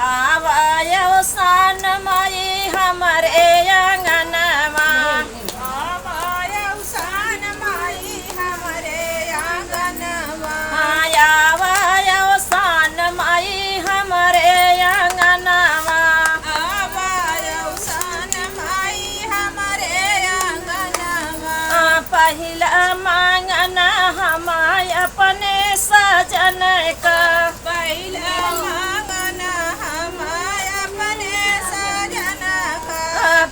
आवायो सान माई हमरे आंगनवा आवायो सान माई हमरे आंगनवा आवायो सान माई हमरे आंगनवा आवायो सान माई हमरे आंगनवा पहिला मांगना हमाय अपने सजन का पहिला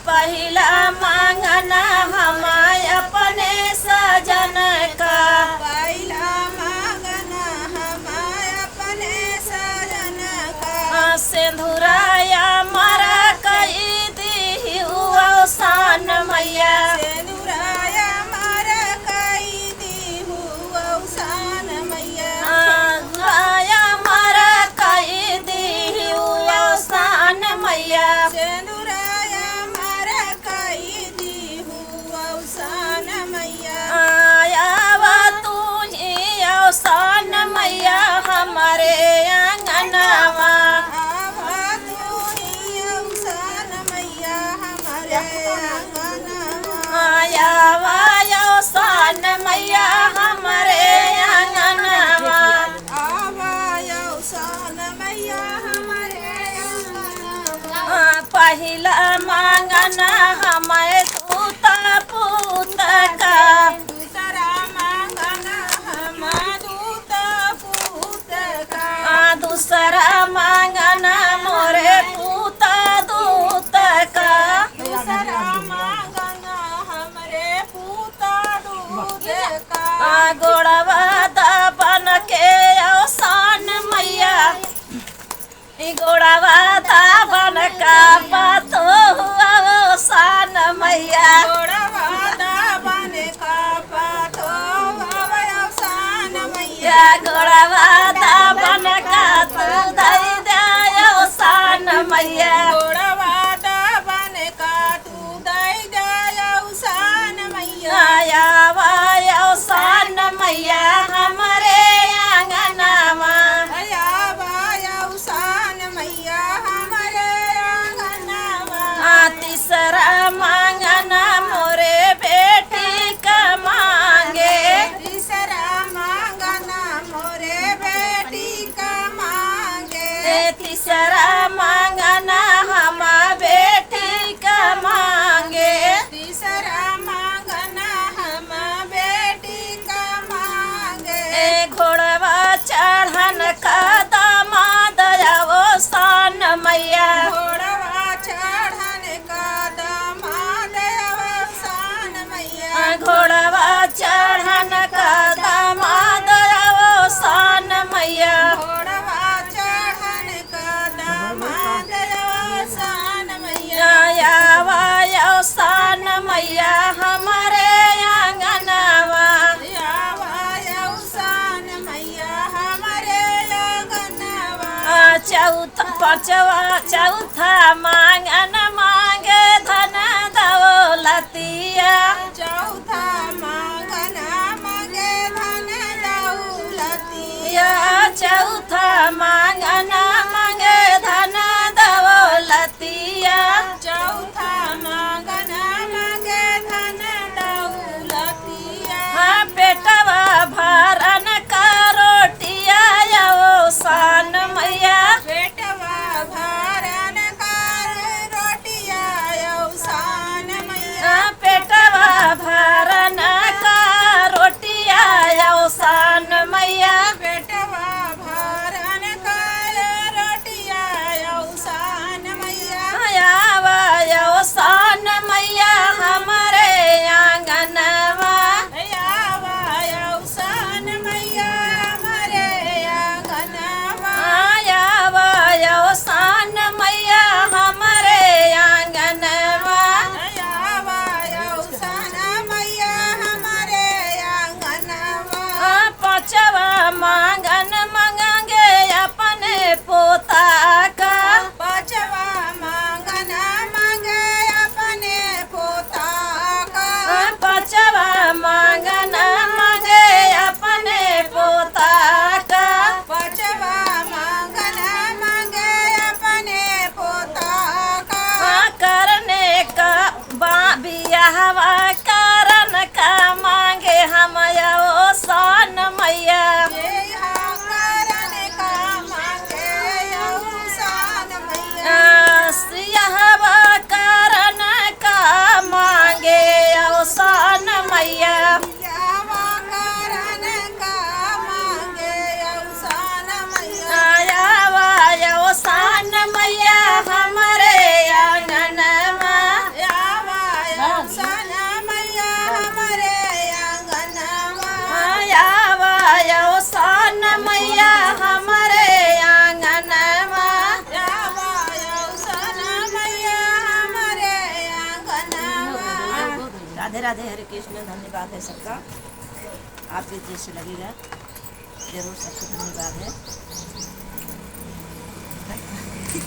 पहिला मांगना हमाय अपने सजन का पहिला मांगना हमाय अपने सजन का सिंदूराया मरा कई दी हुआ सान मैया सिंदूराया मरा कई दी हुआ सान मैया सिंदूराया मरा कई दी हुआ सान मैया सान मैया हमारे आंगनवा सान मैया हमारे आंगनवा सान मैया हमारे आंगनवा सान मैया हमारे आंगनवा पहिला मांगना हमारे तूता पूत का दूसरा मांगना मोरे पूता दूत का दूसरा मांगना हमरे पूता दूत का गोड़वा दाबन के सान मैया गोड़वा दाबन का पातो हुआ सान मैया गोड़वा दाबन का पातो हुआ सान मैया गोड़वा दाबन का मैया गोड़वा दाबन का तू दई दया सान मैया आवायो सान मैया हमरे आंगनवा आवायो सान मैया हमरे आंगनवा तीसरा मांगना मोरे बेटी का मांगे तीसरा मांगना मोरे बेटी का मांगे तीसरा मांगना हम बेटी का मांगे तीसरा मांगना हम बेटी का मांगे घोड़वा चढ़न का दामाद वो सान मैया घोड़वा चढ़न का दामाद वो सान मैया घोड़वा चढ़न का दामाद वो सान मैया सान मैया हमारे आंगनवा सान मैया हमारे आंगनवा चौथा मांगन मांगे धन दौलतिया चौथा मांगन मांगे धन दौलतिया चौथा मांगन मांगे धन दौलतिया चौथा पेटवा भरन का रोटिया सान मैया पेटवा भरन का रोटिया सान मैया पेटवा भरन का रोटिया सान मैया पेटवा भरन का कृष्ण, धन्यवाद है सबका। आपके जैसे लगेगा जरूर, सबको धन्यवाद है।